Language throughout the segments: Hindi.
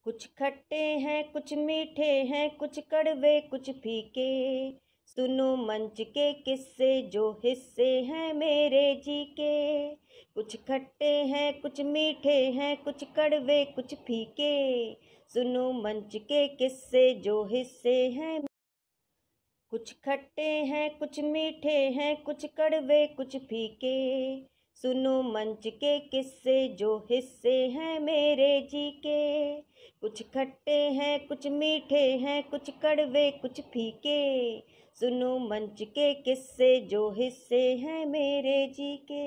कुछ खट्टे हैं कुछ मीठे हैं कुछ कड़वे कुछ फीके, सुनो मंच के किस्से जो हिस्से हैं मेरे जी के। कुछ खट्टे हैं कुछ मीठे हैं कुछ कड़वे कुछ फीके, सुनो मंच के किस्से जो हिस्से हैं। कुछ खट्टे हैं कुछ मीठे हैं कुछ कड़वे कुछ फीके, सुनो मंच के किस्से जो हिस्से हैं मेरे जी के। कुछ खट्टे हैं कुछ मीठे हैं कुछ कड़वे कुछ फीके, सुनो मंच के किस्से जो हिस्से हैं मेरे जी के।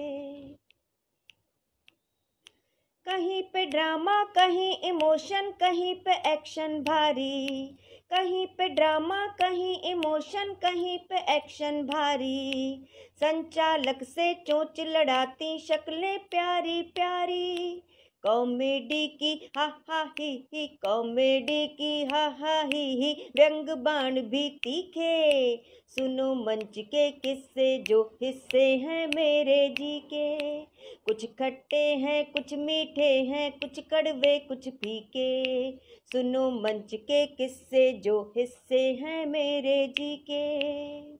कहीं पे ड्रामा कहीं इमोशन कहीं पे एक्शन भारी, कहीं पे ड्रामा कहीं इमोशन कहीं पे एक्शन भारी, संचालक से चोंच लड़ाती शक्लें प्यारी प्यारी। कॉमेडी की हा हा ही कॉमेडी की हा हा ही व्यंग बाण भी तीखे, सुनो मंच के किस्से जो हिस्से हैं मेरे जी के। कुछ खट्टे हैं कुछ मीठे हैं कुछ कड़वे कुछ फीके, सुनो मंच के किस्से जो हिस्से हैं मेरे जी के।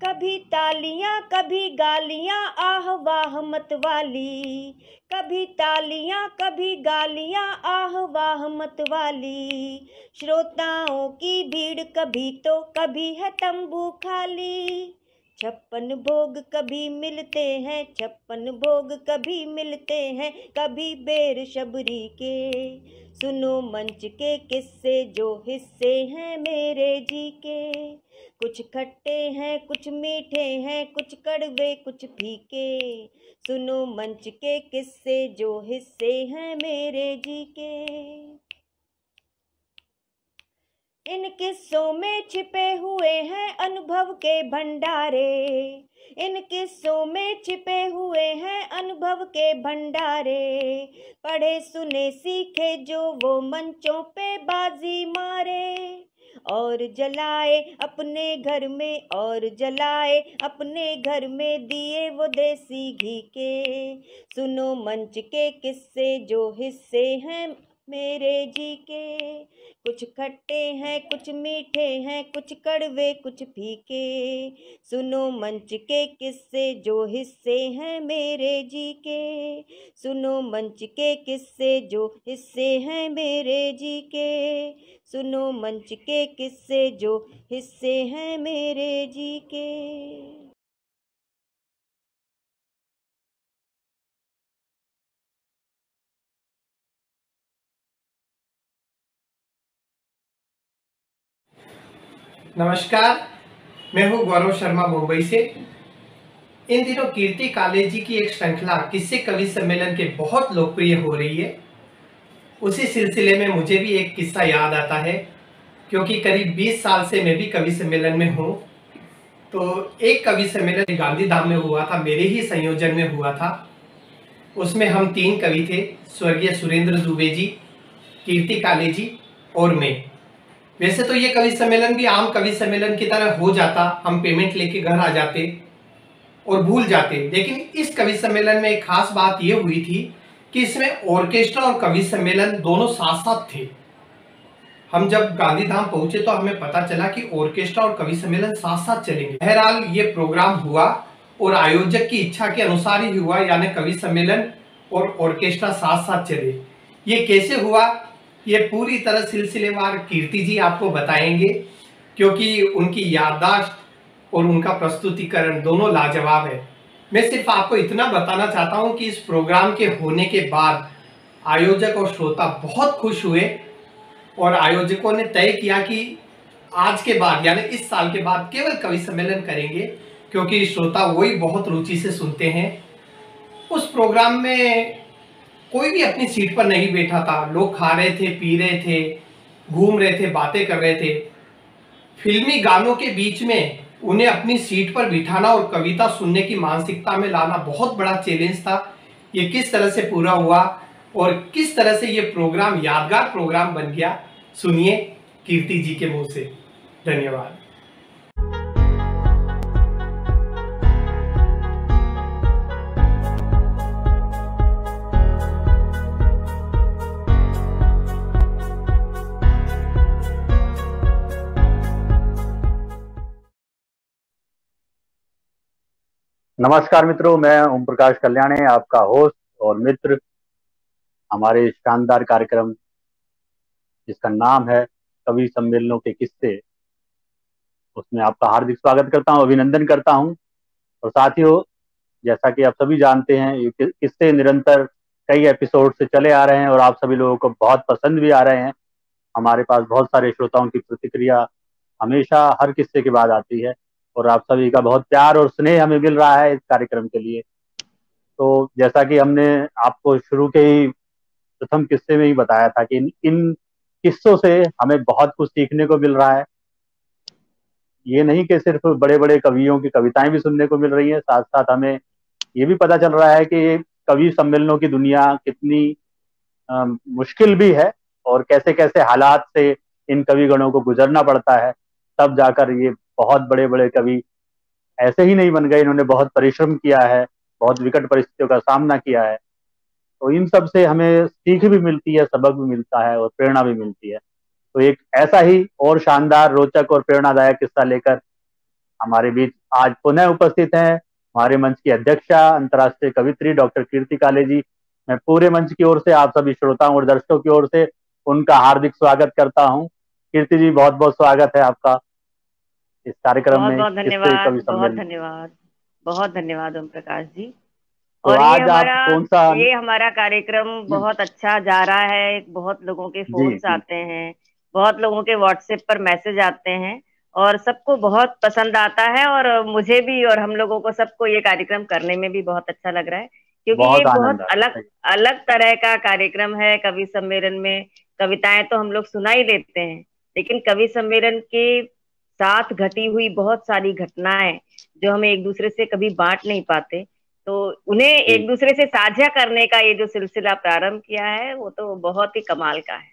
कभी तालियां कभी गालियां आह वाह मत वाली, कभी तालियां कभी गालियां आह वाह मत वाली, श्रोताओं की भीड़ कभी है तंबू खाली। 56 भोग कभी मिलते हैं 56 भोग कभी मिलते हैं कभी बेरशबरी के, सुनो मंच के किस्से जो हिस्से हैं मेरे जी के। कुछ खट्टे हैं कुछ मीठे हैं कुछ कड़वे कुछ फीके, सुनो मंच के किस्से जो हिस्से हैं मेरे जी के। इन किस्सों में छिपे हुए हैं अनुभव के भंडारे, इन किस्सों में छिपे हुए हैं अनुभव के भंडारे, पढ़े सुने सीखे जो वो मंचों पे बाजी मारे, और जलाए अपने घर में और जलाए अपने घर में दिए वो देसी घी के, सुनो मंच के किस्से जो हिस्से हैं मेरे जी के। कुछ खट्टे हैं कुछ मीठे हैं कुछ कड़वे कुछ फीके, सुनो मंच के किस्से जो हिस्से हैं मेरे जी के। सुनो मंच के किस्से जो हिस्से हैं मेरे जी के, सुनो मंच के किस्से जो हिस्से हैं मेरे जी के। नमस्कार, मैं हूं गौरव शर्मा मुंबई से। इन दिनों कीर्ति कालेजी की एक श्रृंखला किस्से कवि सम्मेलन के बहुत लोकप्रिय हो रही है। उसी सिलसिले में मुझे भी एक किस्सा याद आता है, क्योंकि करीब 20 साल से मैं भी कवि सम्मेलन में हूं। तो एक कवि सम्मेलन गांधीधाम में हुआ था, मेरे ही संयोजन में हुआ था। उसमें हम 3 कवि थे, स्वर्गीय सुरेंद्र दुबे जी, कीर्ति कालेजी और मैं। वैसे तो ये कवि सम्मेलन भी आम कवि सम्मेलन की तरह हो जाता, हम पेमेंट लेके घर आ जाते और भूल जाते, लेकिन इस कवि सम्मेलन में एक खास बात ये हुई थी कि इसमें ऑर्केस्ट्रा और कवि सम्मेलन दोनों साथ साथ थे। हम जब गांधीधाम पहुंचे तो हमें पता चला कि ऑर्केस्ट्रा और कवि सम्मेलन साथ साथ चलेंगे। बहरहाल ये प्रोग्राम हुआ और आयोजक की इच्छा के अनुसार ही हुआ, यानी कवि सम्मेलन और ऑर्केस्ट्रा साथ साथ चले। ये कैसे हुआ, ये पूरी तरह सिलसिलेवार कीर्ति जी आपको बताएंगे, क्योंकि उनकी याददाश्त और उनका प्रस्तुतिकरण दोनों लाजवाब है। मैं सिर्फ आपको इतना बताना चाहता हूं कि इस प्रोग्राम के होने के बाद आयोजक और श्रोता बहुत खुश हुए और आयोजकों ने तय किया कि आज के बाद यानी इस साल के बाद केवल कवि सम्मेलन करेंगे, क्योंकि श्रोता वही बहुत रुचि से सुनते हैं। उस प्रोग्राम में कोई भी अपनी सीट पर नहीं बैठा था, लोग खा रहे थे, पी रहे थे, घूम रहे थे, बातें कर रहे थे। फिल्मी गानों के बीच में उन्हें अपनी सीट पर बिठाना और कविता सुनने की मानसिकता में लाना बहुत बड़ा चैलेंज था। ये किस तरह से पूरा हुआ और किस तरह से ये प्रोग्राम यादगार प्रोग्राम बन गया, सुनिए कीर्ति जी के मुंह से। धन्यवाद। नमस्कार मित्रों, मैं ओम प्रकाश कल्याणे, आपका होस्ट और मित्र। हमारे शानदार कार्यक्रम जिसका नाम है कवि सम्मेलनों के किस्से, उसमें आपका हार्दिक स्वागत करता हूं, अभिनंदन करता हूं। और साथियों, जैसा कि आप सभी जानते हैं, ये किस्से निरंतर कई एपिसोड से चले आ रहे हैं और आप सभी लोगों को बहुत पसंद भी आ रहे हैं। हमारे पास बहुत सारे श्रोताओं की प्रतिक्रिया हमेशा हर किस्से के बाद आती है और आप सभी का बहुत प्यार और स्नेह हमें मिल रहा है इस कार्यक्रम के लिए। तो जैसा कि हमने आपको शुरू के ही प्रथम किस्से में ही बताया था कि इन किस्सों से हमें बहुत कुछ सीखने को मिल रहा है। ये नहीं कि सिर्फ बड़े बड़े कवियों की कविताएं भी सुनने को मिल रही हैं, साथ साथ हमें ये भी पता चल रहा है कि ये कवि सम्मेलनों की दुनिया कितनी मुश्किल भी है और कैसे कैसे हालात से इन कविगणों को गुजरना पड़ता है, तब जाकर ये बहुत बड़े बड़े कवि ऐसे ही नहीं बन गए। इन्होंने बहुत परिश्रम किया है, बहुत विकट परिस्थितियों का सामना किया है। तो इन सब से हमें सीख भी मिलती है, सबक भी मिलता है और प्रेरणा भी मिलती है। तो एक ऐसा ही और शानदार, रोचक और प्रेरणादायक किस्सा लेकर हमारे बीच आज पुनः उपस्थित हैं हमारे मंच की अध्यक्षा, अंतर्राष्ट्रीय कवित्री डॉक्टर कीर्ति काले जी। मैं पूरे मंच की ओर से, आप सभी श्रोताओं और दर्शकों की ओर से उनका हार्दिक स्वागत करता हूँ। कीर्ति जी, बहुत बहुत स्वागत है आपका इस कार्यक्रम में। बहुत धन्यवाद, बहुत धन्यवाद, बहुत धन्यवाद ओम प्रकाश जी। तो और आज आप कौन सा ये हमारा कार्यक्रम बहुत अच्छा जा रहा है। बहुत लोगों के फोन्स आते हैं, बहुत लोगों के व्हाट्सएप पर मैसेज आते हैं और सबको बहुत पसंद आता है। और मुझे भी और हम लोगों को सबको ये कार्यक्रम करने में भी बहुत अच्छा लग रहा है, क्योंकि ये बहुत अलग अलग तरह का कार्यक्रम है। कवि सम्मेलन में कविताएं तो हम लोग सुना ही लेते हैं, लेकिन कवि सम्मेलन के साथ घटी हुई बहुत सारी घटनाएं जो हमें एक दूसरे से कभी बांट नहीं पाते, तो उन्हें एक दूसरे से साझा करने का ये जो सिलसिला प्रारंभ किया है, वो तो बहुत ही कमाल का है।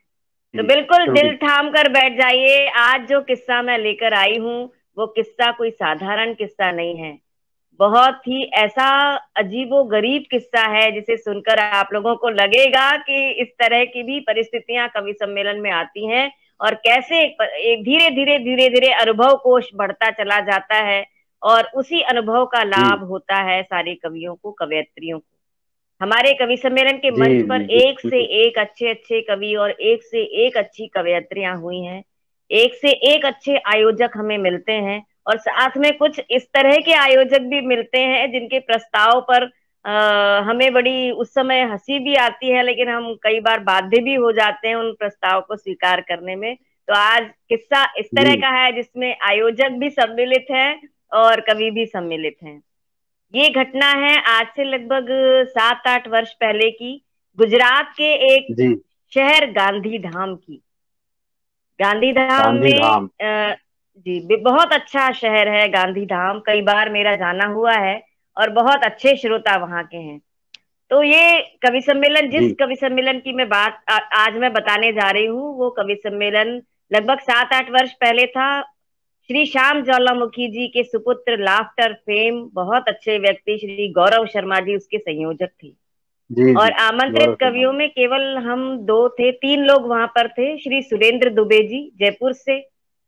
तो बिल्कुल दिल थाम कर बैठ जाइए। आज जो किस्सा मैं लेकर आई हूँ, वो किस्सा कोई साधारण किस्सा नहीं है। बहुत ही ऐसा अजीबो गरीब किस्सा है जिसे सुनकर आप लोगों को लगेगा कि इस तरह की भी परिस्थितियां कवि सम्मेलन में आती हैं और कैसे धीरे धीरे धीरे धीरे अनुभव कोश बढ़ता चला जाता है और उसी अनुभव का लाभ होता है सारे कवियों को, कवयित्रियों को। हमारे कवि सम्मेलन के मंच पर एक से एक अच्छे अच्छे कवि और एक से एक अच्छी कवयित्रियां हुई हैं, एक से एक अच्छे आयोजक हमें मिलते हैं और साथ में कुछ इस तरह के आयोजक भी मिलते हैं जिनके प्रस्ताव पर हमें बड़ी उस समय हंसी भी आती है, लेकिन हम कई बार बाध्य भी हो जाते हैं उन प्रस्ताव को स्वीकार करने में। तो आज किस्सा इस तरह का है जिसमें आयोजक भी सम्मिलित हैं और कवि भी सम्मिलित हैं। ये घटना है आज से लगभग 7-8 वर्ष पहले की, गुजरात के एक शहर गांधीधाम की। गांधीधाम में जी बहुत अच्छा शहर है गांधीधाम, कई बार मेरा जाना हुआ है और बहुत अच्छे श्रोता वहां के हैं। तो ये कवि सम्मेलन, जिस कवि सम्मेलन की मैं बात आज मैं बताने जा रही हूँ, वो कवि सम्मेलन लगभग 7-8 वर्ष पहले था। श्री श्याम ज्वालामुखी जी के सुपुत्र, लाफ्टर फेम, बहुत अच्छे व्यक्ति श्री गौरव शर्मा जी उसके संयोजक थे। और आमंत्रित कवियों में केवल हम 2 थे, 3 लोग वहां पर थे। श्री सुरेंद्र दुबे जी जयपुर से,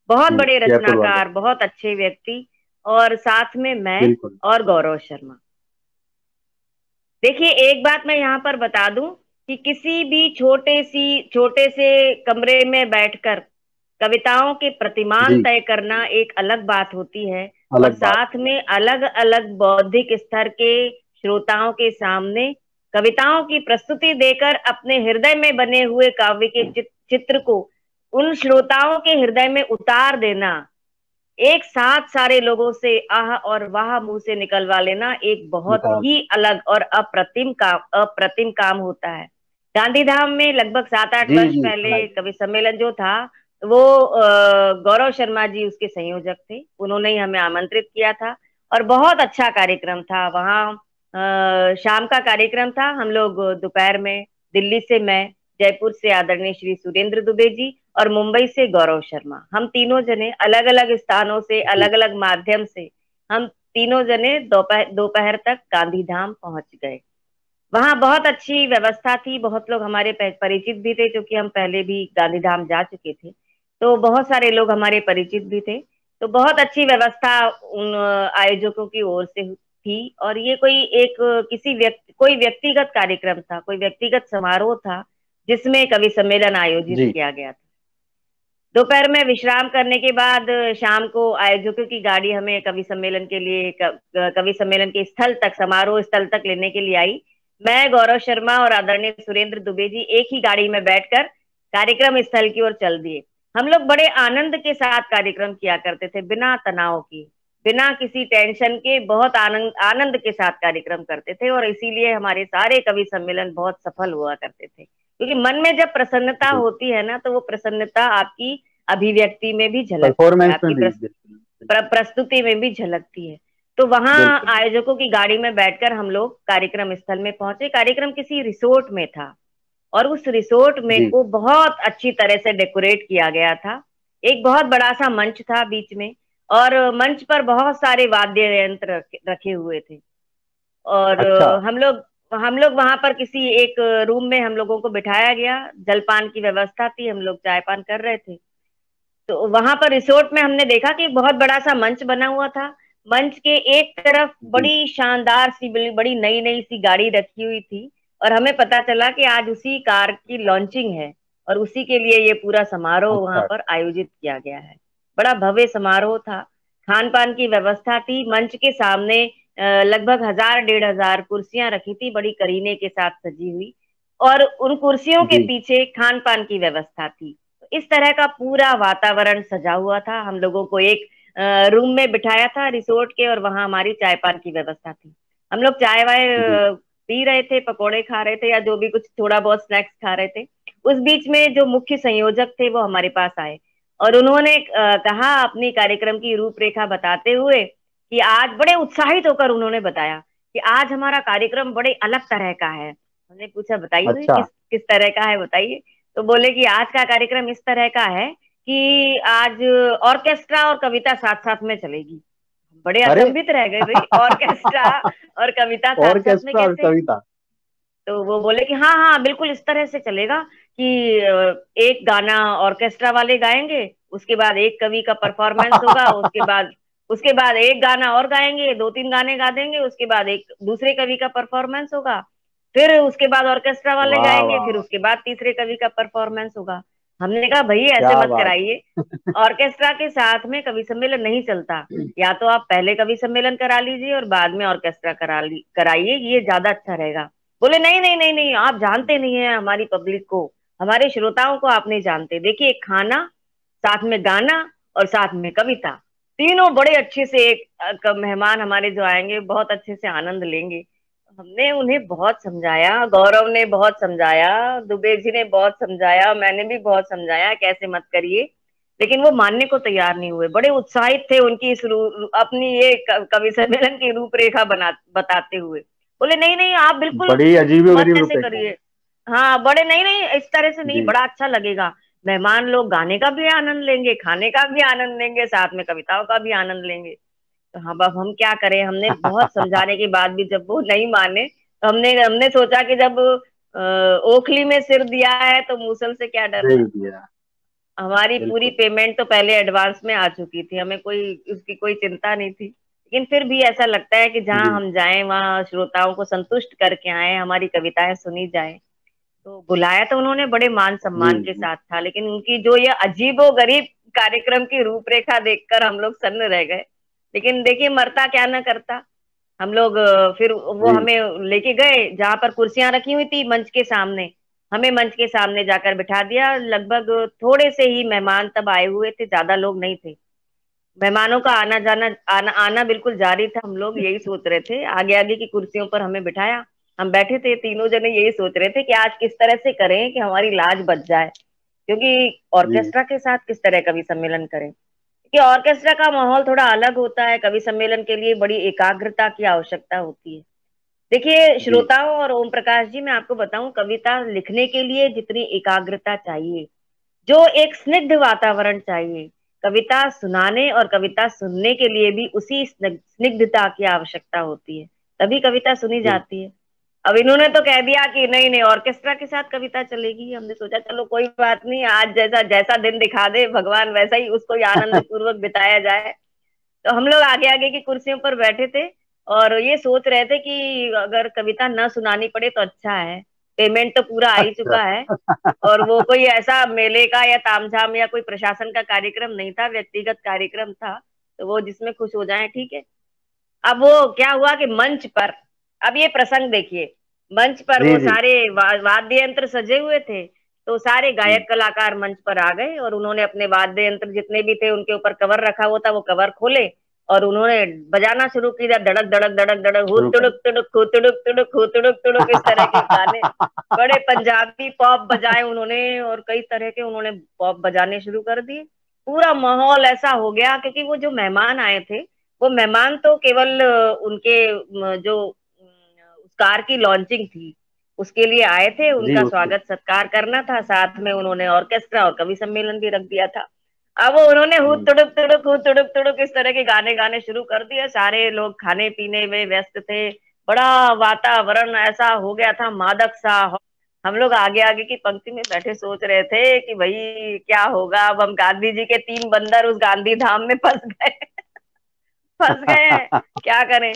बहुत बड़े रचनाकार, बहुत अच्छे व्यक्ति, और साथ में मैं और गौरव शर्मा। देखिए, एक बात मैं यहाँ पर बता दूं कि किसी भी छोटे से कमरे में बैठकर कविताओं के प्रतिमान तय करना एक अलग बात होती है, और साथ में अलग अलग बौद्धिक स्तर के श्रोताओं के सामने कविताओं की प्रस्तुति देकर अपने हृदय में बने हुए काव्य के चित्र को उन श्रोताओं के हृदय में उतार देना, एक साथ सारे लोगों से आह और वाह मुंह से निकलवा लेना, एक बहुत ही अलग और अप्रतिम काम होता है। गांधीधाम में लगभग 7-8 वर्ष पहले कवि सम्मेलन जो था, वो गौरव शर्मा जी उसके संयोजक थे। उन्होंने ही हमें आमंत्रित किया था और बहुत अच्छा कार्यक्रम था। वहाँ शाम का कार्यक्रम था। हम लोग दोपहर में दिल्ली से मैं, जयपुर से आदरणीय श्री सुरेंद्र दुबे जी और मुंबई से गौरव शर्मा, हम तीनों जने अलग अलग स्थानों से, अलग अलग माध्यम से हम तीनों जने दोपहर तक गांधीधाम पहुंच गए। वहां बहुत अच्छी व्यवस्था थी, बहुत लोग हमारे परिचित भी थे, क्योंकि हम पहले भी गांधीधाम जा चुके थे, तो बहुत सारे लोग हमारे परिचित भी थे। तो बहुत अच्छी व्यवस्था उन आयोजकों की ओर से थी और ये कोई व्यक्तिगत कार्यक्रम था, कोई व्यक्तिगत समारोह था जिसमें कवि सम्मेलन आयोजित जी। किया गया था। दोपहर में विश्राम करने के बाद शाम को आयोजकों की गाड़ी हमें कवि सम्मेलन के लिए कवि सम्मेलन के स्थल तक, समारोह स्थल तक लेने के लिए आई। मैं, गौरव शर्मा और आदरणीय सुरेंद्र दुबे जी एक ही गाड़ी में बैठकर कार्यक्रम स्थल की ओर चल दिए। हम लोग बड़े आनंद के साथ कार्यक्रम किया करते थे, बिना तनाव के, बिना किसी टेंशन के, बहुत आनंद के साथ कार्यक्रम करते थे और इसीलिए हमारे सारे कवि सम्मेलन बहुत सफल हुआ करते थे। क्योंकि मन में जब प्रसन्नता होती है ना, तो वो प्रसन्नता आपकी अभिव्यक्ति में भी झलकती है, आपकी प्रस्तुति में भी झलकती है। तो वहां आयोजकों की गाड़ी में बैठकर हम लोग कार्यक्रम स्थल में पहुंचे। कार्यक्रम किसी रिसोर्ट में था और उस रिसोर्ट में को बहुत अच्छी तरह से डेकोरेट किया गया था। एक बहुत बड़ा सा मंच था बीच में और मंच पर बहुत सारे वाद्य यंत्र रखे हुए थे और हम लोग वहां पर किसी एक रूम में हम लोगों को बिठाया गया। जलपान की व्यवस्था थी, हम लोग चाय पान कर रहे थे। तो वहां पर रिसोर्ट में हमने देखा कि बहुत बड़ा सा मंच बना हुआ था। मंच के एक तरफ बड़ी शानदार सी, बड़ी नई नई सी गाड़ी रखी हुई थी और हमें पता चला कि आज उसी कार की लॉन्चिंग है और उसी के लिए ये पूरा समारोह वहां पर आयोजित किया गया है। बड़ा भव्य समारोह था, खान पान की व्यवस्था थी। मंच के सामने लगभग 1000-1500 कुर्सियां रखी थी, बड़ी करीने के साथ सजी हुई, और उन कुर्सियों के पीछे खान पान की व्यवस्था थी। इस तरह का पूरा वातावरण सजा हुआ था। हम लोगों को एक रूम में बिठाया था रिसोर्ट के और वहां हमारी चाय पान की व्यवस्था थी। हम लोग चाय वाय पी रहे थे, पकोड़े खा रहे थे या जो भी कुछ थोड़ा बहुत स्नैक्स खा रहे थे। उस बीच में जो मुख्य संयोजक थे वो हमारे पास आए और उन्होंने कहा अपनी कार्यक्रम की रूपरेखा बताते हुए कि आज, बड़े उत्साहित होकर उन्होंने बताया कि आज हमारा कार्यक्रम बड़े अलग तरह का है। हमने पूछा बताइए किस तरह का है, बताइए। तो बोले कि आज का कार्यक्रम इस तरह का है कि आज ऑर्केस्ट्रा और कविता साथ साथ में चलेगी। बड़े अचंभित रह गए भाई, ऑर्केस्ट्रा और कविता साथ साथ में कैसे? तो वो बोले कि हाँ हाँ बिल्कुल इस तरह से चलेगा कि एक गाना ऑर्केस्ट्रा वाले गाएंगे, उसके बाद एक कवि का परफॉर्मेंस होगा, उसके बाद एक गाना और गाएंगे, 2-3 गाने गा देंगे, उसके बाद एक दूसरे कवि का परफॉर्मेंस होगा, फिर उसके बाद ऑर्केस्ट्रा वाले गाएंगे, फिर उसके बाद तीसरे कवि का परफॉर्मेंस होगा। हमने कहा भाई ऐसे मत कराइए, ऑर्केस्ट्रा के साथ में कवि सम्मेलन नहीं चलता। या तो आप पहले कवि सम्मेलन करा लीजिए और बाद में ऑर्केस्ट्रा कराइए, ये ज्यादा अच्छा रहेगा। बोले नहीं नहीं नहीं नहीं, आप जानते नहीं है हमारी पब्लिक को, हमारे श्रोताओं को आप नहीं जानते। देखिए, खाना, साथ में गाना और साथ में कविता, तीनों बड़े अच्छे से एक मेहमान हमारे जो आएंगे बहुत अच्छे से आनंद लेंगे। हमने उन्हें बहुत समझाया, गौरव ने बहुत समझाया, दुबे जी ने बहुत समझाया, मैंने भी बहुत समझाया कैसे मत करिए, लेकिन वो मानने को तैयार नहीं हुए। बड़े उत्साहित थे उनकी अपनी ये कवि सम्मेलन की रूपरेखा बताते हुए। बोले नहीं नहीं आप बिल्कुल बड़ी अजीब ऐसे करिए। हाँ, बड़े नहीं नहीं इस तरह से नहीं, बड़ा अच्छा लगेगा। मेहमान लोग गाने का भी आनंद लेंगे, खाने का भी आनंद लेंगे, साथ में कविताओं का भी आनंद लेंगे। तो हाँ, अब हम क्या करें? हमने बहुत समझाने के बाद भी जब वो नहीं माने तो हमने सोचा कि जब ओखली में सिर दिया है तो मूसल से क्या डरना। हमारी पूरी पेमेंट तो पहले एडवांस में आ चुकी थी, हमें उसकी कोई चिंता नहीं थी। लेकिन फिर भी ऐसा लगता है कि जहाँ हम जाएं वहाँ श्रोताओं को संतुष्ट करके आए, हमारी कविताएं सुनी जाए। तो बुलाया तो उन्होंने बड़े मान सम्मान के साथ था, लेकिन उनकी जो ये अजीबोगरीब कार्यक्रम की रूपरेखा देखकर हम लोग सन्न रह गए। लेकिन देखिए, मरता क्या न करता। हम लोग फिर वो हमें लेके गए जहां पर कुर्सियां रखी हुई थी मंच के सामने, हमें मंच के सामने जाकर बिठा दिया। लगभग थोड़े से ही मेहमान तब आए हुए थे, ज्यादा लोग नहीं थे। मेहमानों का आना बिल्कुल जारी था। हम लोग यही सोच रहे थे, आगे आगे की कुर्सियों पर हमें बिठाया, हम बैठे थे, तीनों जने यही सोच रहे थे कि आज किस तरह से करें कि हमारी लाज बच जाए, क्योंकि ऑर्केस्ट्रा के साथ किस तरह कवि सम्मेलन करें। कि ऑर्केस्ट्रा का माहौल थोड़ा अलग होता है, कवि सम्मेलन के लिए बड़ी एकाग्रता की आवश्यकता होती है। देखिए श्रोताओं और ओम प्रकाश जी, मैं आपको बताऊं, कविता लिखने के लिए जितनी एकाग्रता चाहिए, जो एक स्निग्ध वातावरण चाहिए, कविता सुनाने और कविता सुनने के लिए भी उसी स्निग्धता की आवश्यकता होती है, तभी कविता सुनी जाती है। अब इन्होंने तो कह दिया कि नहीं नहीं ऑर्केस्ट्रा के साथ कविता चलेगी। हमने सोचा चलो कोई बात नहीं, आज जैसा दिन दिखा दे भगवान वैसा ही उसको आनंद पूर्वक बिताया जाए। तो हम लोग आगे आगे की कुर्सियों पर बैठे थे और ये सोच रहे थे कि अगर कविता न सुनानी पड़े तो अच्छा है, पेमेंट तो पूरा आ ही अच्छा। चुका है। और वो कोई ऐसा मेले का या तामझाम या कोई प्रशासन का कार्यक्रम नहीं था, व्यक्तिगत कार्यक्रम था, तो वो जिसमें खुश हो जाए ठीक है। अब वो क्या हुआ कि मंच पर, अब ये प्रसंग देखिए, मंच पर जी वो जी सारे वाद्य यंत्र सजे हुए थे, तो सारे जी। गायक कलाकार मंच पर आ गए और उन्होंने अपने वाद्य यंत्र जितने भी थे उनके ऊपर कवर रखा हुआ था, वो कवर खोले और उन्होंने बजाना शुरू किया, धड़क धड़क धड़क धड़क, हु शुरू कर तुड़ुक तुड़ुक, हु तुड़ुक तुड़ुक, हु तुड़ुक तुड़ुक, इस तरह के गाने, बड़े पंजाबी पॉप बजाए उन्होंने और कई तरह के उन्होंने पॉप बजाने शुरू कर दिए। पूरा माहौल ऐसा हो गया, क्योंकि वो जो मेहमान आए थे, वो मेहमान तो केवल उनके जो उस कार की लॉन्चिंग थी उसके लिए आए थे, जी उनका उसके। स्वागत सत्कार करना था, साथ में उन्होंने ऑर्केस्ट्रा और कवि सम्मेलन भी रख दिया था। अब वो उन्होंने हु हम्म। तुड़ुक तुड़ुक, हु तुड़ुक तुड़ुक, इस तरह के गाने गाने शुरू कर दिए। सारे लोग खाने पीने में व्यस्त थे, बड़ा वातावरण ऐसा हो गया था मादक सा। हम लोग आगे आगे की पंक्ति में बैठे सोच रहे थे कि भाई क्या होगा, अब हम गांधी जी के 3 बंदर उस गांधी धाम में फंस गए। फंस गए हैं, क्या करें।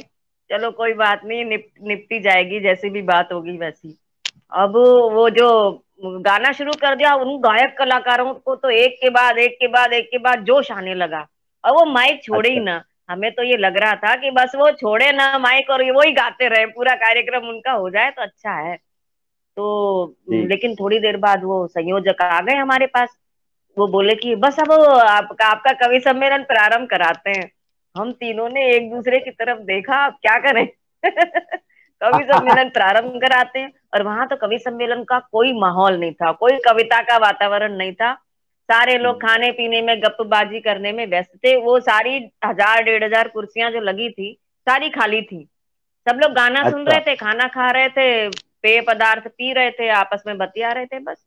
चलो कोई बात नहीं, निपटी जाएगी, जैसी भी बात होगी वैसी। अब वो जो गाना शुरू कर दिया, उन गायक कलाकारों को तो एक के बाद एक के बाद एक के बाद जोश आने लगा, और वो माइक छोड़े ही अच्छा। ना। हमें तो ये लग रहा था कि बस वो छोड़े ना माइक और वो ही गाते रहे, पूरा कार्यक्रम उनका हो जाए तो अच्छा है। तो जी। लेकिन थोड़ी देर बाद वो संयोजक आ गए हमारे पास। वो बोले कि बस अब आपका आपका कवि सम्मेलन प्रारंभ कराते हैं। हम तीनों ने एक दूसरे की तरफ देखा, अब क्या करें। कवि सम्मेलन प्रारंभ कराते हैं, और वहां तो कवि सम्मेलन का कोई माहौल नहीं था, कोई कविता का वातावरण नहीं था। सारे लोग खाने पीने में गप्पबाजी करने में व्यस्त थे। वो सारी 1000-1500 कुर्सियां जो लगी थी सारी खाली थी। सब लोग गाना सुन अच्छा। रहे थे, खाना खा रहे थे, पेय पदार्थ पी रहे थे, आपस में बतिया रहे थे बस।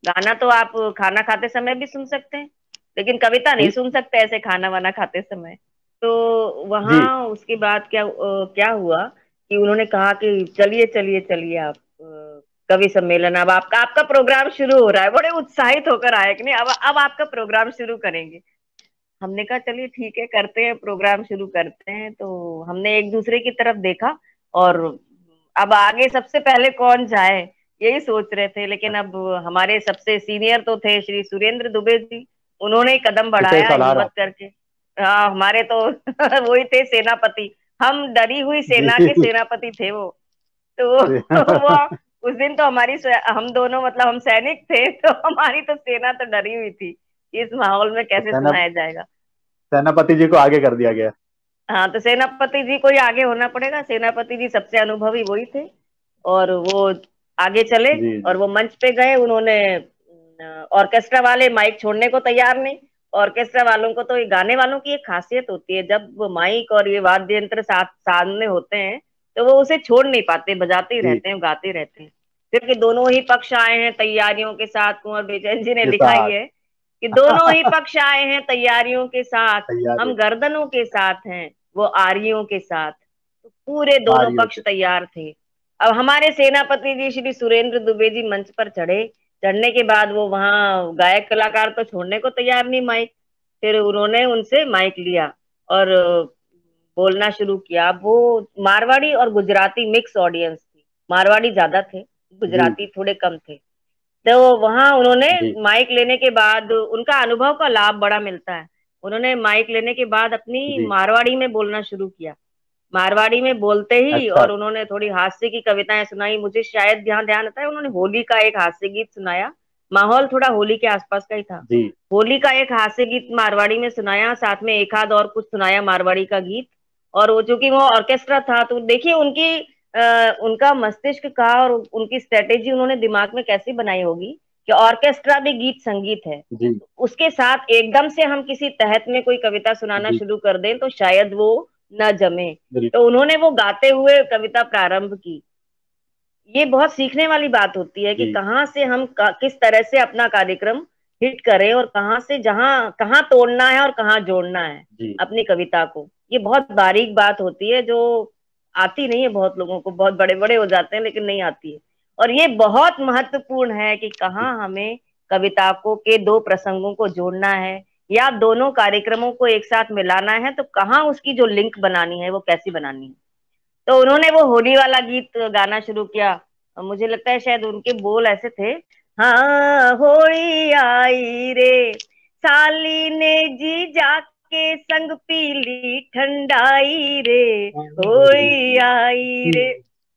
गाना तो आप खाना खाते समय भी सुन सकते हैं, लेकिन कविता नहीं जी सुन सकते ऐसे खाना वाना खाते समय। तो जी। वहां उसके बाद क्या हुआ कि उन्होंने कहा कि चलिए चलिए चलिए आप कवि सम्मेलन, अब आपका आपका प्रोग्राम शुरू हो रहा है। बड़े उत्साहित होकर आए कि नहीं, अब आपका प्रोग्राम शुरू करेंगे। हमने कहा चलिए ठीक है, करते हैं, प्रोग्राम शुरू करते हैं। तो हमने एक दूसरे की तरफ देखा, और अब आगे सबसे पहले कौन जाए यही सोच रहे थे। लेकिन अब हमारे सबसे सीनियर तो थे श्री सुरेंद्र दुबे जी, उन्होंने ही कदम विषय बढ़ाया सलाह हिम्मत रहा। करके। हाँ, हमारे तो वही थे सेनापति, हम डरी हुई सेना के जी। सेनापति थे वो। तो वो उस दिन तो हम दोनों मतलब हम सैनिक थे, तो हमारी तो सेना तो डरी हुई थी कि इस माहौल में कैसे सेना सुनाया जाएगा। सेनापति जी को आगे कर दिया गया। हाँ, तो सेनापति जी को ही आगे होना पड़ेगा, सेनापति जी सबसे अनुभवी वही थे। और वो आगे चले जी जी। और वो मंच पे गए। उन्होंने ऑर्केस्ट्रा वाले माइक छोड़ने को तैयार नहीं। ऑर्केस्ट्रा वालों को तो, ये गाने वालों की एक खासियत होती है, जब वो माइक और ये वाद्य यंत्र सामने होते हैं तो वो उसे छोड़ नहीं पाते, बजाते ही जी रहते हैं, गाते रहते हैं। क्योंकि दोनों ही पक्ष आए हैं तैयारियों के साथ। कुंवर बेचैन जी ने के लिखा ही साथ। है कि दोनों ही पक्ष आए हैं तैयारियों के साथ, तैयारी। हम गर्दनों के साथ हैं, वो आरियों के साथ। तो पूरे दोनों आर्यों पक्ष के। तैयार थे। अब हमारे सेनापति जी श्री सुरेंद्र दुबे जी मंच पर चढ़े। चढ़ने के बाद वो वहां गायक कलाकार तो छोड़ने को तैयार नहीं माइक। फिर उन्होंने उनसे माइक लिया और बोलना शुरू किया। अब वो मारवाड़ी और गुजराती मिक्स ऑडियंस थी, मारवाड़ी ज्यादा थे, जी गुजराती थोड़े कम थे। तो वहां उन्होंने जी माइक लेने के बाद, उनका अनुभव का लाभ बड़ा मिलता है, उन्होंने माइक लेने के बाद अपनी जी। मारवाड़ी में बोलना शुरू किया। मारवाड़ी में बोलते ही अच्छा। और उन्होंने थोड़ी हास्य की कविताएं सुनाई। मुझे शायद ध्यान आता है उन्होंने होली का एक हास्य गीत सुनाया। माहौल थोड़ा होली के आसपास का ही था। जी होली का एक हास्य गीत मारवाड़ी में सुनाया, साथ में एक आध और कुछ सुनाया मारवाड़ी का गीत। और वो चूंकि वो ऑर्केस्ट्रा था, तो देखिए उनका मस्तिष्क का और उनकी स्ट्रेटेजी उन्होंने दिमाग में कैसी बनाई होगी कि ऑर्केस्ट्रा भी गीत संगीत है, जी उसके साथ एकदम से हम किसी तहत में कोई कविता सुनाना जी। शुरू कर दें तो शायद वो न जमे। बिल्कुल। तो उन्होंने वो गाते हुए कविता प्रारंभ की। ये बहुत सीखने वाली बात होती है कि जी कहाँ से हम किस तरह से अपना कार्यक्रम हिट करें, और कहाँ से कहाँ तोड़ना है और कहाँ जोड़ना है जी अपनी कविता को। ये बहुत बारीक बात होती है जो आती नहीं है बहुत लोगों को, बहुत बड़े बड़े हो जाते हैं लेकिन नहीं आती है। और ये बहुत महत्वपूर्ण है कि कहाँ हमें कविता को के दो प्रसंगों को जोड़ना है या दोनों कार्यक्रमों को एक साथ मिलाना है, तो कहाँ उसकी जो लिंक बनानी है वो कैसी बनानी है। तो उन्होंने वो होली वाला गीत गाना शुरू किया। मुझे लगता है शायद उनके बोल ऐसे थे, हाँ होली आई रे, साली ने जी जाके संग पीली ठंडाई रे, होली आई रे।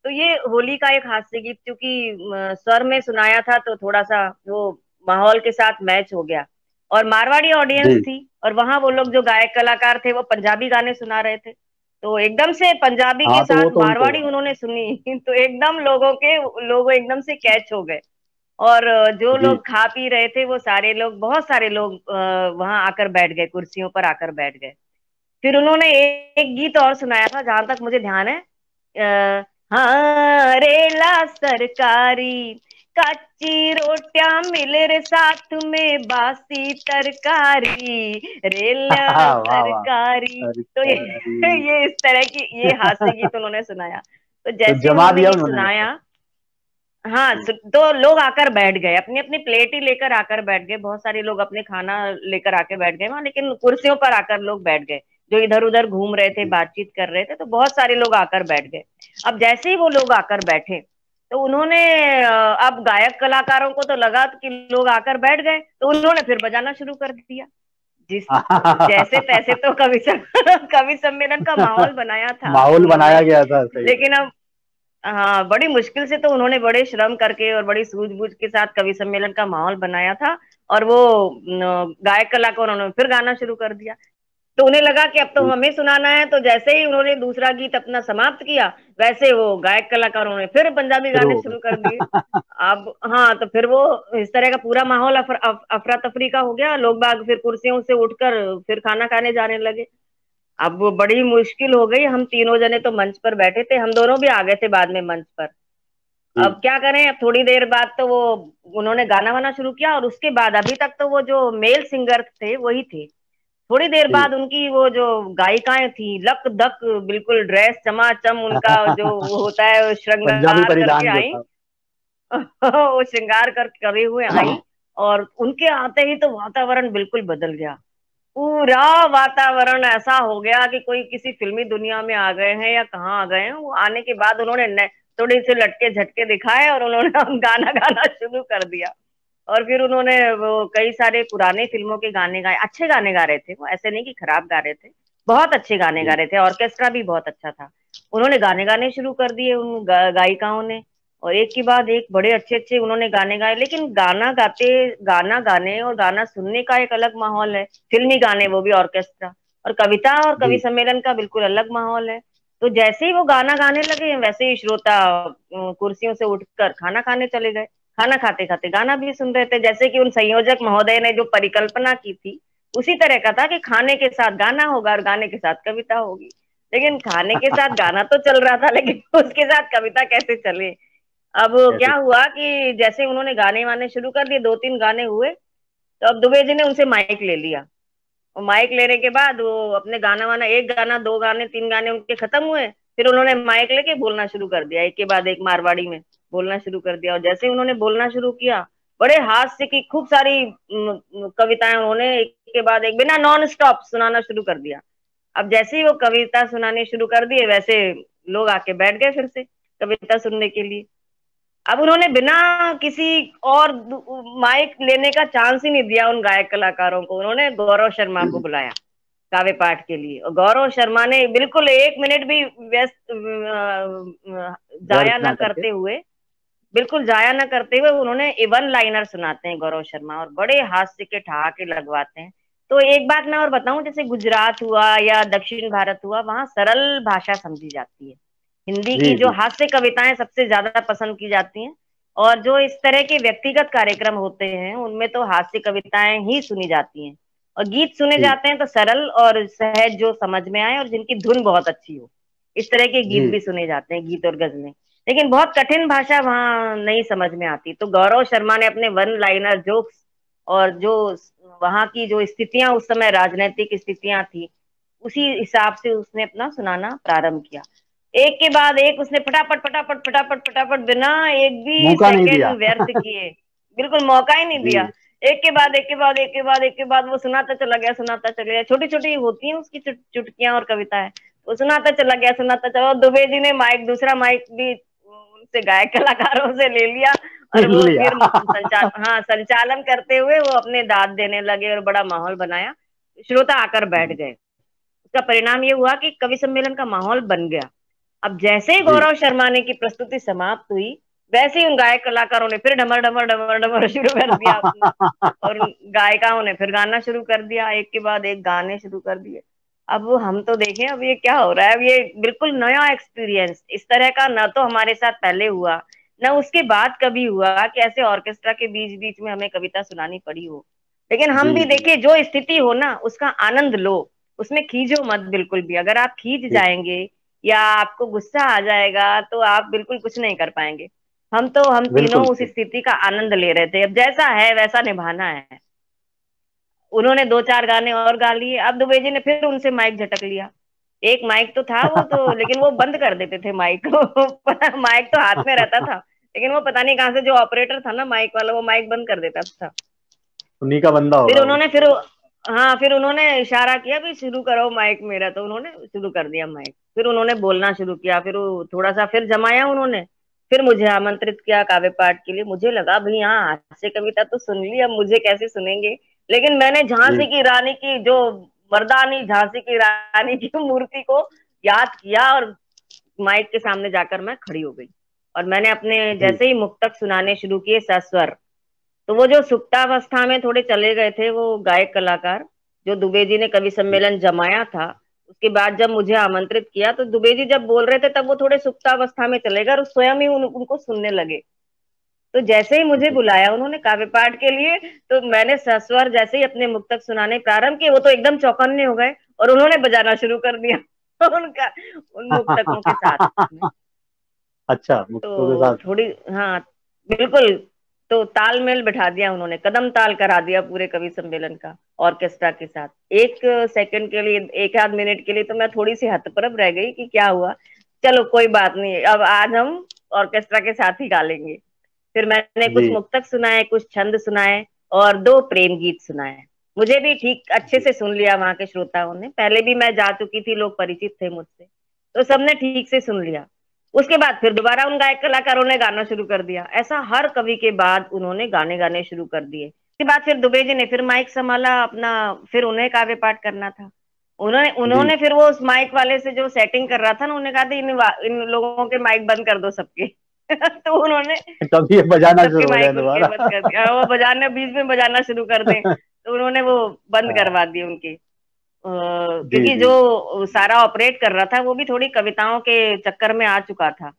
तो ये होली का एक हास्य गीत, क्योंकि स्वर में सुनाया था तो थोड़ा सा वो माहौल के साथ मैच हो गया। और मारवाड़ी ऑडियंस जी। थी, और वहां वो लोग जो गायक कलाकार थे वो पंजाबी गाने सुना रहे थे, तो एकदम से पंजाबी के हाँ, तो वो साथ तो उनको मारवाड़ी उन्होंने सुनी तो एकदम लोग एकदम से कैच हो गए। और जो जी। लोग खा पी रहे थे वो सारे लोग, बहुत सारे लोग वहां आकर बैठ गए, कुर्सियों पर आकर बैठ गए। फिर उन्होंने एक गीत और सुनाया था, जहां तक मुझे ध्यान है, हाँ रेला सरकारी, कच्ची रोटियां मिल रे साथ में बासी तरकारी, रेला वाह वाह। सरकारी। तो ये अरे ये इस तरह की ये हास्य गीत उन्होंने सुनाया। तो तो जैसे जमा उन्होंने दिया ये उन्होंने सुनाया, मतलब। हाँ, जी। तो लोग आकर बैठ गए, अपनी अपनी प्लेट ही लेकर आकर बैठ गए, बहुत सारे लोग अपने खाना लेकर आके बैठ गए वहां, लेकिन कुर्सियों पर आकर लोग बैठ गए। जो इधर उधर घूम रहे थे, जी। बातचीत कर रहे थे, तो बहुत सारे लोग आकर बैठ गए। अब जैसे ही वो लोग आकर बैठे, तो उन्होंने अब गायक कलाकारों को तो लगा कि लोग आकर बैठ गए, तो उन्होंने फिर बजाना शुरू कर दिया। जिस जैसे तैसे तो कवि सम्मेलन का माहौल बनाया था माहौल बनाया उन्होंने, गया था, सही है। लेकिन अब हाँ, बड़ी मुश्किल से तो उन्होंने बड़े श्रम करके और बड़ी सूझबूझ के साथ कवि सम्मेलन का माहौल बनाया था। और वो गायक कलाकारों ने फिर गाना शुरू कर दिया। तो उन्हें लगा कि अब तो जी। हमें सुनाना है, तो जैसे ही उन्होंने दूसरा गीत अपना समाप्त किया, वैसे वो गायक कलाकारों ने फिर पंजाबी शुरू गाने हो शुरू कर दिए। गया। अब हाँ, तो फिर वो इस तरह का पूरा माहौल अफरा तफरी का हो गया। लोग बाग फिर कुर्सियों से उठकर फिर खाना खाने जाने लगे। अब वो बड़ी मुश्किल हो गई, हम तीनों जने तो मंच पर बैठे थे, हम दोनों भी आ गए थे बाद में मंच पर। जी। अब क्या करें, अब थोड़ी देर बाद तो वो उन्होंने गाना वाना शुरू किया, और उसके बाद अभी तक तो वो जो मेल सिंगर थे वही थे। थोड़ी देर जी। बाद उनकी वो जो गायिकाएं थी, लक दक बिल्कुल ड्रेस चमाचम, उनका जो वो होता है वो पंजाबी श्रृंगार करके परिधान जो आई। था। वो श्रृंगार कर करे हुए आई, और उनके आते ही तो वातावरण बिल्कुल बदल गया। पूरा वातावरण ऐसा हो गया कि कोई किसी फिल्मी दुनिया में आ गए हैं या कहाँ आ गए हैं। वो आने के बाद उन्होंने थोड़े से लटके झटके दिखाए, और उन्होंने गाना गाना शुरू कर दिया। और फिर उन्होंने वो कई सारे पुराने फिल्मों के गाने गाए, अच्छे गाने गा रहे थे वो, ऐसे नहीं कि खराब गा रहे थे, बहुत अच्छे गाने गा जी। रहे थे, ऑर्केस्ट्रा भी बहुत अच्छा था। उन्होंने गाने गाने शुरू कर दिए उन गायिकाओं ने, और एक के बाद एक बड़े अच्छे अच्छे उन्होंने गाने गाए। लेकिन गाना गाने और गाना सुनने का एक अलग माहौल है, फिल्मी गाने वो भी ऑर्केस्ट्रा, और कविता और कवि जी। सम्मेलन का बिल्कुल अलग माहौल है। तो जैसे ही वो गाना गाने लगे, वैसे ही श्रोता कुर्सियों से उठकर खाना खाने चले गए। खाना खाते खाते गाना भी सुन रहे थे, जैसे कि उन संयोजक महोदय ने जो परिकल्पना की थी उसी तरह का था कि खाने के साथ गाना होगा और गाने के साथ कविता होगी। लेकिन खाने के साथ गाना तो चल रहा था, लेकिन उसके साथ कविता कैसे चले। अब कैसे। क्या हुआ कि जैसे उन्होंने गाने वाने शुरू कर दिए, दो तीन गाने हुए, तो अब दुबे जी ने उनसे माइक ले लिया। और माइक लेने के बाद वो अपने गाना वाना, एक गाना दो गाने तीन गाने उनके खत्म हुए, फिर उन्होंने माइक लेके बोलना शुरू कर दिया, एक के बाद एक मारवाड़ी में बोलना शुरू कर दिया। और जैसे ही उन्होंने बोलना शुरू किया, बड़े हास्य की खूब सारी कविताएं उन्होंने एक के बाद एक बिना नॉन स्टॉप सुनाना शुरू कर दिया। अब जैसे ही वो कविता सुनानी शुरू कर दिए, वैसे लोग आके बैठ गए फिर से कविता सुनने के लिए। अब उन्होंने बिना किसी और माइक लेने का चांस ही नहीं दिया उन गायक कलाकारों को, उन्होंने गौरव शर्मा को बुलाया काव्य पाठ के लिए। और गौरव शर्मा ने बिल्कुल एक मिनट भी व्यस्त जाया व्यर्थ न ना करके। करते हुए, बिल्कुल जाया न करते हुए उन्होंने वन लाइनर सुनाते हैं गौरव शर्मा, और बड़े हास्य के ठहाके लगवाते हैं। तो एक बात मैं और बताऊं, जैसे गुजरात हुआ या दक्षिण भारत हुआ, वहां सरल भाषा समझी जाती है। हिंदी की जी। जो जी। हास्य कविताएं सबसे ज्यादा पसंद की जाती हैं, और जो इस तरह के व्यक्तिगत कार्यक्रम होते हैं उनमें तो हास्य कविताएं ही सुनी जाती हैं। और गीत सुने जी। जाते हैं तो सरल और सहज, जो समझ में आए और जिनकी धुन बहुत अच्छी हो, इस तरह के गीत जी। भी सुने जाते हैं, गीत और गजलें। लेकिन बहुत कठिन भाषा वहां नहीं समझ में आती। तो गौरव शर्मा ने अपने वन लाइनर जोक्स, और जो वहां की जो स्थितियां उस समय राजनीतिक स्थितियां थी, उसी हिसाब से उसने अपना सुनाना प्रारंभ किया। एक के बाद एक उसने फटाफट फटाफट फटाफट फटाफट बिना एक भी मौका नहीं दिया। सेकंड व्यर्थ किए, बिल्कुल मौका ही नहीं दिया, जी। एक के बाद एक के बाद एक के बाद एक के बाद वो सुनाता चला गया, सुनाता चला गया। छोटी छोटी होती हैं उसकी चुटकियां और कविताएं, वो सुनाता चला गया। दुबे जी ने माइक, दूसरा माइक भी उनसे गायक कलाकारों से ले लिया और वो फिर संचालन करते हुए वो अपने दाद देने लगे और बड़ा माहौल बनाया। श्रोता आकर बैठ गए। उसका परिणाम ये हुआ कि कवि सम्मेलन का माहौल बन गया। अब जैसे ही गौरव शर्मा ने की प्रस्तुति समाप्त हुई, वैसे ही उन गायक कलाकारों ने फिर ढमर ढमर ढमर ढमर शुरू कर दिया और गायिकाओं ने फिर गाना शुरू कर दिया, एक के बाद एक गाने शुरू कर दिए। अब हम तो देखें अब ये क्या हो रहा है। अब ये बिल्कुल नया एक्सपीरियंस, इस तरह का न तो हमारे साथ पहले हुआ, न उसके बाद कभी हुआ कि ऐसे ऑर्केस्ट्रा के बीच बीच में हमें कविता सुनानी पड़ी हो। लेकिन हम भी देखिए, जो स्थिति हो ना उसका आनंद लो, उसमें खींचो मत बिल्कुल भी। अगर आप खींच जाएंगे या आपको गुस्सा आ जाएगा तो आप बिल्कुल कुछ नहीं कर पाएंगे। हम तीनों उस स्थिति का आनंद ले रहे थे। अब जैसा है वैसा निभाना है। उन्होंने 2-4 गाने और गा लिए। अब दुबे जी ने फिर उनसे माइक झटक लिया। एक माइक तो था वो तो, लेकिन वो बंद कर देते थे माइक को माइक तो हाथ में रहता था, लेकिन वो पता नहीं कहाँ से जो ऑपरेटर था ना माइक वाला, वो माइक बंद कर देता था। उन्हीं का बंदा होगा। फिर उन्होंने इशारा किया भी शुरू करो माइक मेरा, तो उन्होंने शुरू कर दिया माइक। फिर उन्होंने बोलना शुरू किया। फिर वो थोड़ा सा फिर जमाया उन्होंने। फिर मुझे आमंत्रित किया काव्य पाठ के लिए। मुझे लगा भाई हाँ, हास्य कविता तो सुन ली, अब मुझे कैसे सुनेंगे। लेकिन मैंने झांसी की रानी की जो मर्दानी, झांसी की रानी की मूर्ति को याद किया और माइक के सामने जाकर मैं खड़ी हो गई और मैंने अपने जैसे ही मुक्तक सुनाने शुरू किए सस्वर, तो वो जो सुप्तावस्था में थोड़े चले गए थे वो गायक कलाकार, जो दुबे जी ने कवि सम्मेलन जमाया था, उसके बाद जब मुझे आमंत्रित किया तो दुबे जी जब बोल रहे थे तब वो थोड़े सुप्तावस्था में चले गए और स्वयं ही उनको सुनने लगे। तो जैसे ही मुझे बुलाया उन्होंने काव्य पाठ के लिए, तो मैंने सस्वर जैसे ही अपने मुक्तक सुनाने प्रारंभ किए, वो तो एकदम चौकन्ने हो गए और उन्होंने बजाना शुरू कर दिया उनका उन मुक्तकों के साथ। अच्छा, मुक्तकों के साथ थोड़ी, हाँ बिल्कुल, तो तालमेल बिठा दिया उन्होंने, कदम ताल करा दिया पूरे कवि सम्मेलन का ऑर्केस्ट्रा के साथ। एक सेकंड के लिए, एक आध मिनट के लिए तो मैं थोड़ी सी हतप्रभ रह गई कि क्या हुआ। चलो कोई बात नहीं, अब आज हम ऑर्केस्ट्रा के साथ ही गा लेंगे। फिर मैंने कुछ मुक्तक सुनाए, कुछ छंद सुनाए और 2 प्रेम गीत सुनाए। मुझे भी ठीक अच्छे से सुन लिया वहां के श्रोताओं ने। पहले भी मैं जा चुकी थी, लोग परिचित थे मुझसे, तो सबने ठीक से सुन लिया। उसके बाद फिर दोबारा उन गायक कलाकारों ने गाना शुरू कर दिया। ऐसा हर कवि के बाद उन्होंने गाने शुरू कर दिए। उसके बाद फिर दुबे जी ने फिर माइक संभाला अपना, फिर उन्हें काव्य पाठ करना था। उन्होंने फिर वो उस माइक वाले से जो सेटिंग कर रहा था ना, उन्होंने कहा था इन लोगों के माइक बंद कर दो सबके तो उन्होंने तभी बजाना शुरू कर दिया दोबारा, वो बजाने बीच में बजाना शुरू कर दें तो उन्होंने वो बंद करवा दी उनकी। क्योंकि जो सारा ऑपरेट कर रहा था वो भी थोड़ी कविताओं के चक्कर में आ चुका था,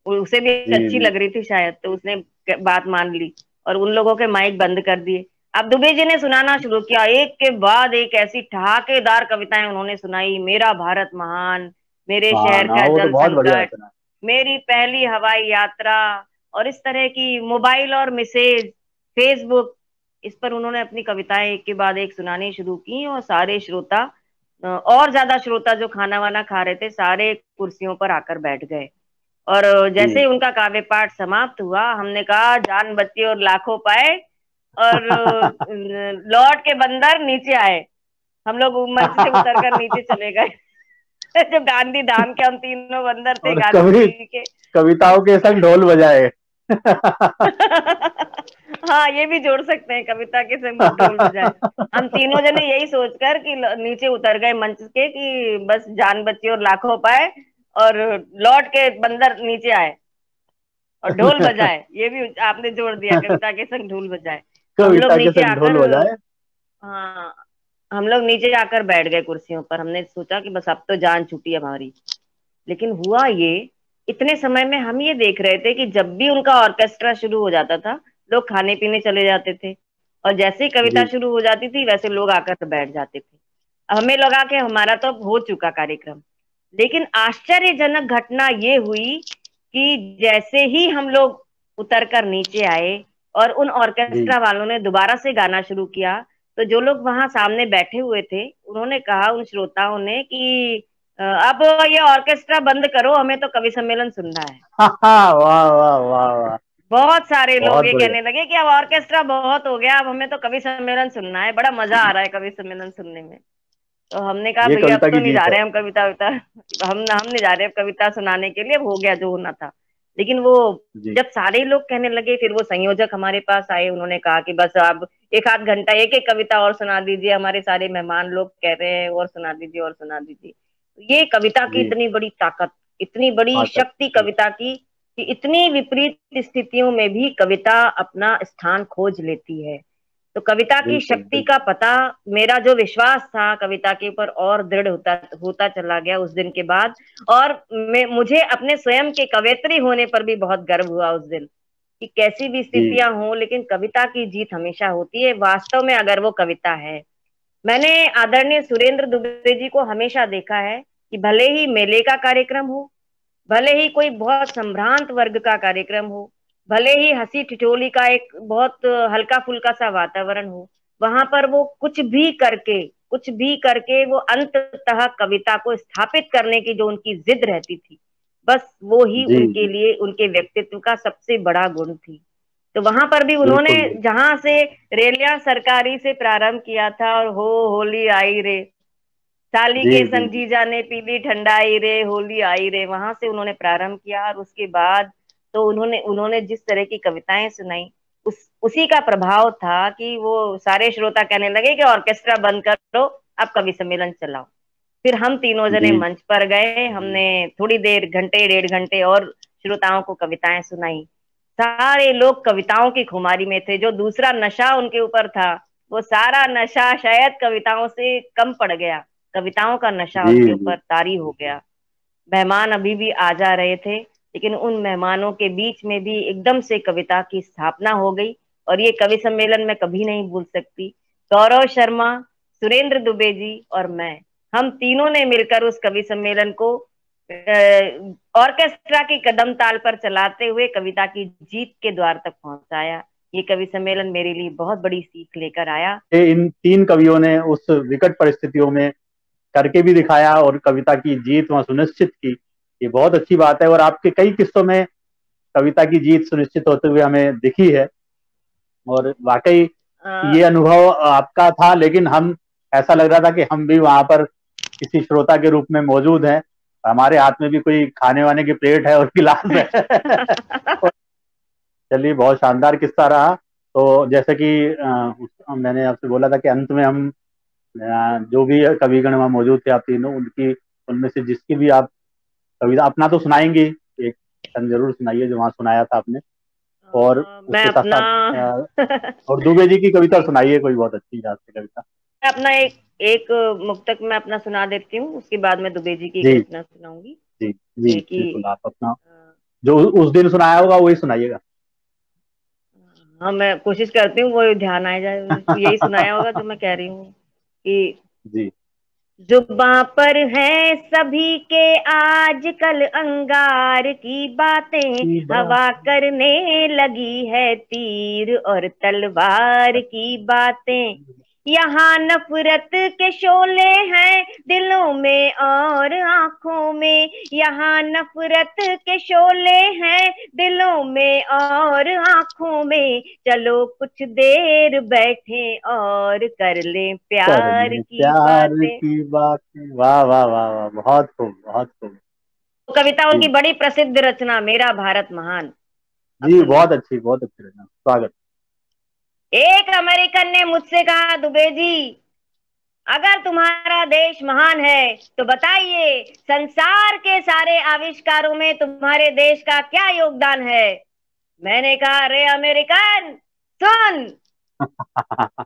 उसे भी अच्छी लग रही थी शायद, तो उसने बात मान ली और उन लोगों के माइक बंद कर दिए। अब दुबे जी ने सुनाना शुरू किया, एक के बाद एक ऐसी ठहाकेदार कविताएं उन्होंने सुनाई। मेरा भारत महान, मेरे शहर का जल संकट, मेरी पहली हवाई यात्रा, और इस तरह की मोबाइल और मैसेज, फेसबुक, इस पर उन्होंने अपनी कविताएं एक के बाद एक सुनानी शुरू की। और सारे श्रोता, और ज्यादा श्रोता जो खाना वाना खा रहे थे, सारे कुर्सियों पर आकर बैठ गए। और जैसे ही उनका काव्य पाठ समाप्त हुआ, हमने कहा जान बच्ची और लाखों पाए, और लौट के बंदर नीचे आए। हम लोग मंच से उतरकर नीचे चले गए जो गांधी धाम के हम तीनों बंदर थे, गांधी के कविताओं के संग ढोल बजाए हाँ, ये भी जोड़ सकते हैं, कविता के संग ढोल बजाए। हम तीनों जने यही सोचकर कि नीचे उतर गए मंच के कि बस जान बच्ची और लाखों पाए और लौट के बंदर नीचे आए और ढोल बजाए। ये भी आपने जोड़ दिया, कविता के संग ढोल बजाए। हम लोग नीचे आकर, हाँ, हम लोग नीचे आकर बैठ गए कुर्सियों पर। हमने सोचा कि बस अब तो जान छूटी हमारी। लेकिन हुआ ये, इतने समय में हम ये देख रहे थे कि जब भी उनका ऑर्केस्ट्रा शुरू हो जाता था, लोग खाने पीने चले जाते थे और जैसे ही कविता शुरू हो जाती थी वैसे लोग आकर बैठ जाते थे। हमें लगा कि हमारा तो हो चुका कार्यक्रम। लेकिन आश्चर्यजनक घटना ये हुई कि जैसे ही हम लोग उतरकर नीचे आए और उन ऑर्केस्ट्रा वालों ने दोबारा से गाना शुरू किया, तो जो लोग वहां सामने बैठे हुए थे उन्होंने कहा, उन श्रोताओं ने, कि अब ये ऑर्केस्ट्रा बंद करो, हमें तो कवि सम्मेलन सुनना है। वाह वाह वाह वाह। बहुत सारे लोग ये कहने लगे कि अब ऑर्केस्ट्रा बहुत हो गया, अब हमें तो कवि सम्मेलन सुनना है, बड़ा मजा आ रहा है कवि सम्मेलन सुनने में। तो हमने कहा ये भैया अब कविता तो की नहीं जीत जा रहे है। हम कविता हम नहीं जा रहे अब कविता सुनाने के लिए, अब हो गया जो होना था। लेकिन वो जी जब सारे लोग कहने लगे, फिर वो संयोजक हमारे पास आए, उन्होंने कहा कि बस आप एक आध घंटा एक एक कविता और सुना दीजिए, हमारे सारे मेहमान लोग कह रहे हैं और सुना दीजिए और सुना दीजिए। ये कविता की जी। इतनी बड़ी ताकत, इतनी बड़ी ताकत। शक्ति कविता की, कि इतनी विपरीत स्थितियों में भी कविता अपना स्थान खोज लेती है। तो कविता की बिल्कुल शक्ति बिल्कुल। का पता, मेरा जो विश्वास था कविता के ऊपर और दृढ़ होता होता चला गया उस दिन के बाद। और मुझे अपने स्वयं के कवयित्री होने पर भी बहुत गर्व हुआ उस दिन, कि कैसी भी जी स्थितियां हों लेकिन कविता की जीत हमेशा होती है वास्तव में, अगर वो कविता है। मैंने आदरणीय सुरेंद्र दुबे जी को हमेशा देखा है कि भले ही मेले का कार्यक्रम हो, भले ही कोई बहुत संभ्रांत वर्ग का कार्यक्रम हो, भले ही हंसी ठिठोली का एक बहुत हल्का फुल्का सा वातावरण हो, वहां पर वो कुछ भी करके वो अंततः कविता को स्थापित करने की जो उनकी जिद रहती थी, बस वो ही जी उनके जी। लिए उनके व्यक्तित्व का सबसे बड़ा गुण थी। तो वहां पर भी उन्होंने बिल्कुल बिल्कुल। जहां से रेलियां सरकारी से प्रारंभ किया था, और हो होली आई रे, साली जी के जी संग जी। जीजा ने पीली ठंडाई रे, होली आई रे, वहां से उन्होंने प्रारंभ किया। और उसके बाद तो उन्होंने उन्होंने जिस तरह की कविताएं सुनाई, उसी का प्रभाव था कि वो सारे श्रोता कहने लगे कि ऑर्केस्ट्रा बंद करो, अब कवि सम्मेलन चलाओ। फिर हम तीनों जने जी मंच पर गए, जी। हमने थोड़ी देर, घंटे डेढ़ घंटे और श्रोताओं को कविताएं सुनाई। सारे लोग कविताओं की खुमारी में थे, जो दूसरा नशा उनके ऊपर था वो सारा नशा शायद कविताओं से कम पड़ गया, कविताओं का नशा जी उनके जी। ऊपर तारी हो गया। मेहमान अभी भी आ जा रहे थे, लेकिन उन मेहमानों के बीच में भी एकदम से कविता की स्थापना हो गई। और ये कवि सम्मेलन मैं कभी नहीं भूल सकती। गौरव शर्मा, सुरेंद्र दुबे जी और मैं, हम तीनों ने मिलकर उस कवि सम्मेलन को ऑर्केस्ट्रा की कदम ताल पर चलाते हुए कविता की जीत के द्वार तक पहुंचाया। ये कवि सम्मेलन मेरे लिए बहुत बड़ी सीख लेकर आया। इन तीन कवियों ने उस विकट परिस्थितियों में करके भी दिखाया और कविता की जीत वहां सुनिश्चित की। ये बहुत अच्छी बात है और आपके कई किस्सों में कविता की जीत सुनिश्चित होते हुए हमें दिखी है। और वाकई ये अनुभव आपका था, लेकिन हम, ऐसा लग रहा था कि हम भी वहां पर किसी श्रोता के रूप में मौजूद हैं, हमारे हाथ में भी कोई खाने वाने की प्लेट है और गिलास है। चलिए, बहुत शानदार किस्सा रहा। तो जैसे कि मैंने आपसे बोला था कि अंत में हम जो भी कविगण वहाँ मौजूद थे, आप तीनों, उनमें से जिसकी भी आप कविता अपना तो सुनाएंगे, एक छंद जरूर सुनाइए जो वहाँ सुनाया था आपने, और मैं उसके साथ अपना साथ और दुबे जी की कविता सुनाइए, कोई बहुत अच्छी राष्ट्रीय कविता। अपना एक एक मुक्तक मैं अपना सुना देती हूँ, उसके बाद मैं दुबे जी की एक जी रचना सुनाऊंगी। जी जी, कि बिल्कुल। आप अपना जो उस दिन सुनाया होगा वही सुनाइएगा। हाँ, मैं कोशिश करती हूँ वो ध्यान आ जाए, यही सुनाया होगा जो मैं कह रही हूँ कि जी। जुबां पर है सभी के आजकल अंगार की बातें, हवा करने लगी है तीर और तलवार की बातें। यहाँ नफरत के शोले हैं दिलों में और आंखों में, यहाँ नफरत के शोले हैं दिलों में और आंखों में, चलो कुछ देर बैठे और कर लें प्यार की प्यार बातें। की बातें। वाह वाह वाह वाह, बहुत खूब बहुत खूब। कविता जी उनकी बड़ी प्रसिद्ध रचना मेरा भारत महान। अब जी, सुनिए। बहुत अच्छी रचना, स्वागत। एक अमेरिकन ने मुझसे कहा, दुबे जी अगर तुम्हारा देश महान है तो बताइए संसार के सारे आविष्कारों में तुम्हारे देश का क्या योगदान है। मैंने कहा, अरे अमेरिकन सुन,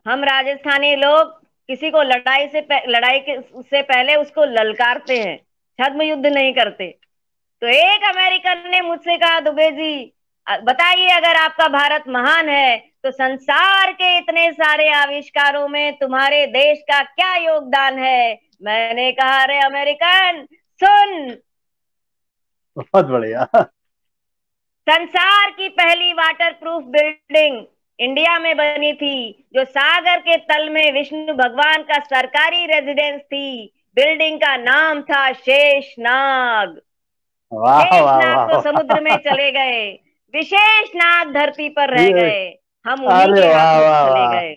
हम राजस्थानी लोग किसी को लड़ाई से पहले उसको ललकारते हैं, छद्म युद्ध नहीं करते। तो एक अमेरिकन ने मुझसे कहा, दुबे जी बताइए अगर आपका भारत महान है तो संसार के इतने सारे आविष्कारों में तुम्हारे देश का क्या योगदान है। मैंने कहा, अरे अमेरिकन सुन, बहुत बढ़िया। संसार की पहली वाटर प्रूफ बिल्डिंग इंडिया में बनी थी, जो सागर के तल में विष्णु भगवान का सरकारी रेजिडेंस थी। बिल्डिंग का नाम था शेषनाग। वाह वाह शेषनाग तो वाह। समुद्र में चले गए, विशेष नाग धरती पर रह गए, हम उन्हीं अरे के वाह हाथों वाह चले वाह, गए।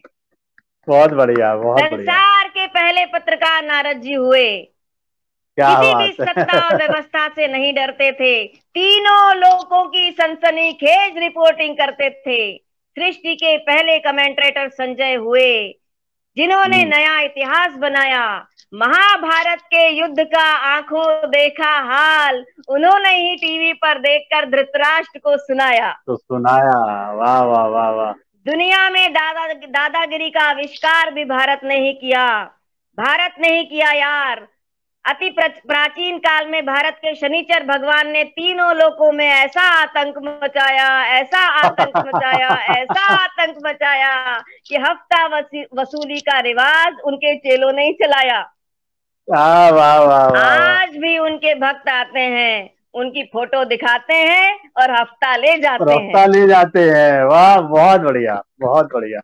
बहुत बढ़िया बहुत बढ़िया। संसार के पहले पत्रकार नारद जी हुए। किसी भी सत्ता और व्यवस्था से नहीं डरते थे। तीनों लोगों की सनसनीखेज रिपोर्टिंग करते थे। सृष्टि के पहले कमेंटेटर संजय हुए, जिन्होंने नया इतिहास बनाया। महाभारत के युद्ध का आंखों देखा हाल उन्होंने ही टीवी पर देखकर धृतराष्ट्र को सुनाया। वाह वाह वाह वाह। दुनिया में दादागिरी का आविष्कार भी भारत ने ही किया। भारत ने ही किया यार। अति प्राचीन काल में भारत के शनिचर भगवान ने तीनों लोकों में ऐसा आतंक मचाया, ऐसा आतंक मचाया, ऐसा आतंक मचाया कि हफ्ता वसूली का रिवाज उनके चेलों ने ही चलाया। वाह वाह वाह। आज भी उनके भक्त आते हैं, उनकी फोटो दिखाते हैं और हफ्ता ले जाते हैं। वाह, बहुत बढ़िया, बहुत बढ़िया।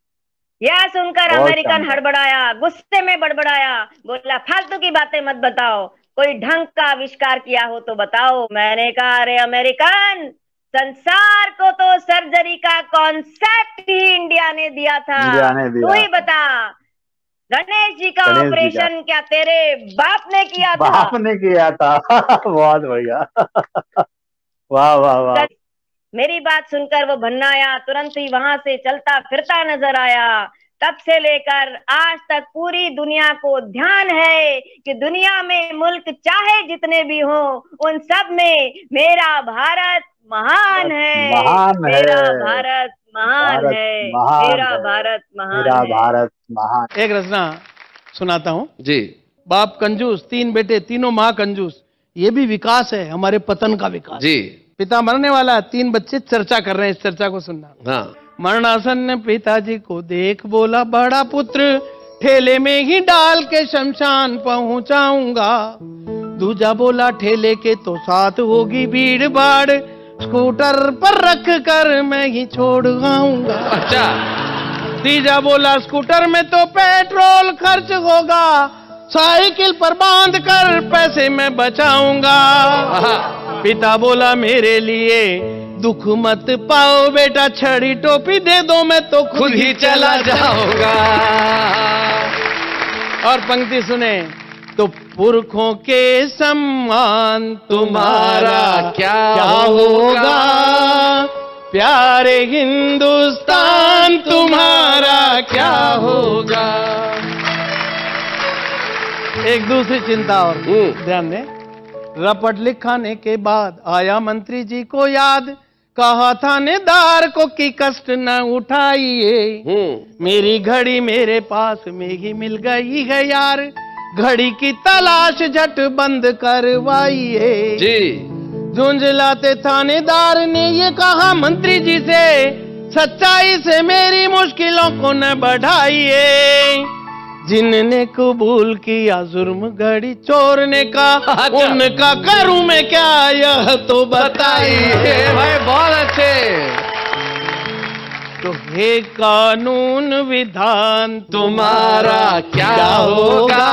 यह सुनकर अमेरिकन हड़बड़ाया, गुस्से में बड़बड़ाया, बोला फालतू की बातें मत बताओ, कोई ढंग का आविष्कार किया हो तो बताओ। मैंने कहा अरे अमेरिकन, संसार को तो सर्जरी का कॉन्सेप्ट ही इंडिया ने दिया था। तू ही बता, गणेश जी का ऑपरेशन क्या तेरे बाप ने किया था? बाप ने किया था। बहुत बढ़िया। वाह वाह वाह। मेरी बात सुनकर वो भन्नाया, तुरंत ही वहां से चलता फिरता नजर आया। तब से लेकर आज तक पूरी दुनिया को ध्यान है कि दुनिया में मुल्क चाहे जितने भी हों, उन सब में मेरा भारत महान है। मेरा भारत महान है। मेरा भारत महान। एक रचना सुनाता हूँ जी। बाप कंजूस, तीन बेटे, तीनों माँ कंजूस, ये भी विकास है, हमारे पतन का विकास जी। पिता मरने वाला, तीन बच्चे चर्चा कर रहे हैं, इस चर्चा को सुनना। हाँ। मरणासन पिताजी को देख बोला बड़ा पुत्र, ठेले में ही डाल के शमशान पहुंचाऊंगा। दूजा बोला ठेले के तो साथ होगी भीड़ भाड़, स्कूटर पर रख कर मैं ही छोड़ आऊंगा। अच्छा। तीजा बोला स्कूटर में तो पेट्रोल खर्च होगा, साइकिल पर बांध कर पैसे मैं बचाऊंगा। पिता बोला मेरे लिए दुख मत पाओ बेटा, छड़ी टोपी दे दो मैं तो खुद ही चला जाऊंगा। और पंक्ति सुने, तो पुरखों के सम्मान तुम्हारा क्या होगा, प्यारे हिंदुस्तान तुम्हारा क्या होगा। एक दूसरी चिंता और ध्यान दें। रपट लिखाने के बाद आया मंत्री जी को याद, कहा थानेदार को कि कष्ट न उठाइए, मेरी घड़ी मेरे पास में ही मिल गई है यार, घड़ी की तलाश झट बंद करवाइए जी। झुंझलाते थानेदार ने ये कहा मंत्री जी से, सच्चाई से मेरी मुश्किलों को न बढ़ाइए, जिनने कबूल किया जुर्म घड़ी चोरने का, उनका करूं मैं क्या यह तो बताइए। भाई बहुत अच्छे। तो हे कानून विधान तुम्हारा क्या होगा,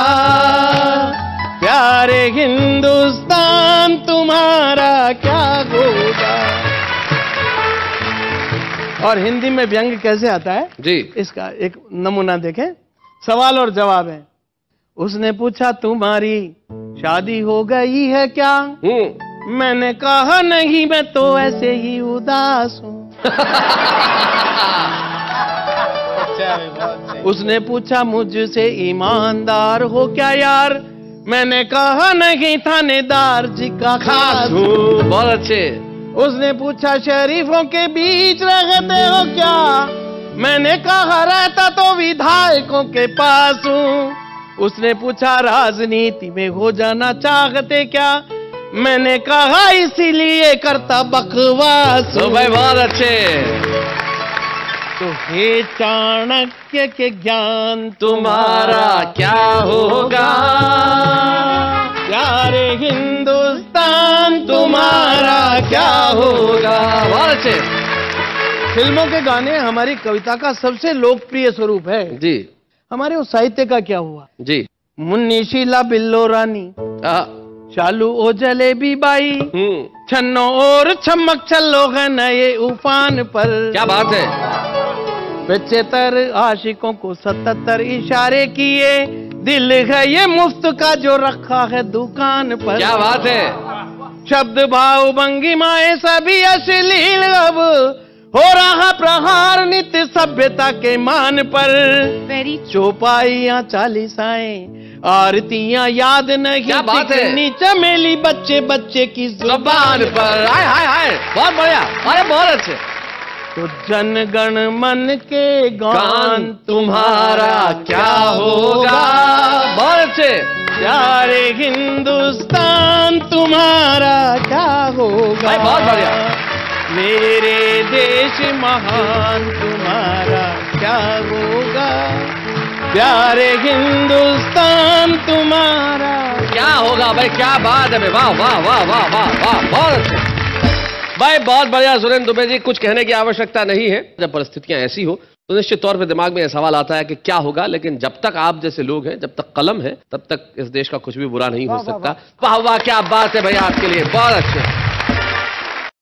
प्यारे हिंदुस्तान तुम्हारा क्या होगा। और हिंदी में व्यंग कैसे आता है जी, इसका एक नमूना देखें। सवाल और जवाब है। उसने पूछा तुम्हारी शादी हो गई है क्या? मैंने कहा नहीं, मैं तो ऐसे ही उदास हूँ। उसने पूछा मुझसे ईमानदार हो क्या यार? मैंने कहा नहीं, थानेदार जी का खास हूँ। बहुत अच्छे। उसने पूछा शरीफों के बीच रहते हो क्या? मैंने कहा रहता तो विधायकों के पास हूँ। उसने पूछा राजनीति में हो जाना चाहते क्या? मैंने कहा इसीलिए करता बकवास। तो भाई बहुत अच्छे। तो हे चाणक्य के ज्ञान तुम्हारा क्या होगा, प्यारे हिंदुस्तान तुम्हारा क्या होगा। बहुत अच्छे। फिल्मों के गाने हमारी कविता का सबसे लोकप्रिय स्वरूप है जी। हमारे उस साहित्य का क्या हुआ जी? मुन्नी शीला बिल्लो रानी, चालू ओ जलेबी बाई, छन्नो और छमक चलो है नए उफान पर। क्या बात है। 75 आशिकों को 77 इशारे किए, दिल है ये मुफ्त का जो रखा है दुकान पर। क्या बात है। शब्द भाव भंगिमाएं सभी अश्लील, अब हो रहा प्रहार नित्य सभ्यता के मान पर। चौपाइयां चालीसाएं आरतियां याद नहीं, क्या बात है। चमेली बच्चे बच्चे की जुबान पर। हाय हाय हाय, बहुत बढ़िया, अरे बहुत अच्छे। तो जनगण मन के गान तुम्हारा क्या होगा, बहुत अच्छे। प्यारे हिंदुस्तान तुम्हारा क्या होगा, भाई बहुत बढ़िया। मेरे देश महान तुम्हारा क्या होगा, प्यारे हिंदुस्तान तुम्हारा क्या होगा। भाई क्या बात है भाई, वाह वाह वाह वाह वाह वाह, बहुत अच्छे भाई, बहुत बढ़िया। सुरेंद्र दुबे जी, कुछ कहने की आवश्यकता नहीं है। जब परिस्थितियां ऐसी हो तो निश्चित तौर पे दिमाग में यह सवाल आता है कि क्या होगा, लेकिन जब तक आप जैसे लोग हैं, जब तक कलम है, तब तक इस देश का कुछ भी बुरा नहीं हो सकता। वाह वाह, क्या बात है भैया, आपके लिए बहुत अच्छे।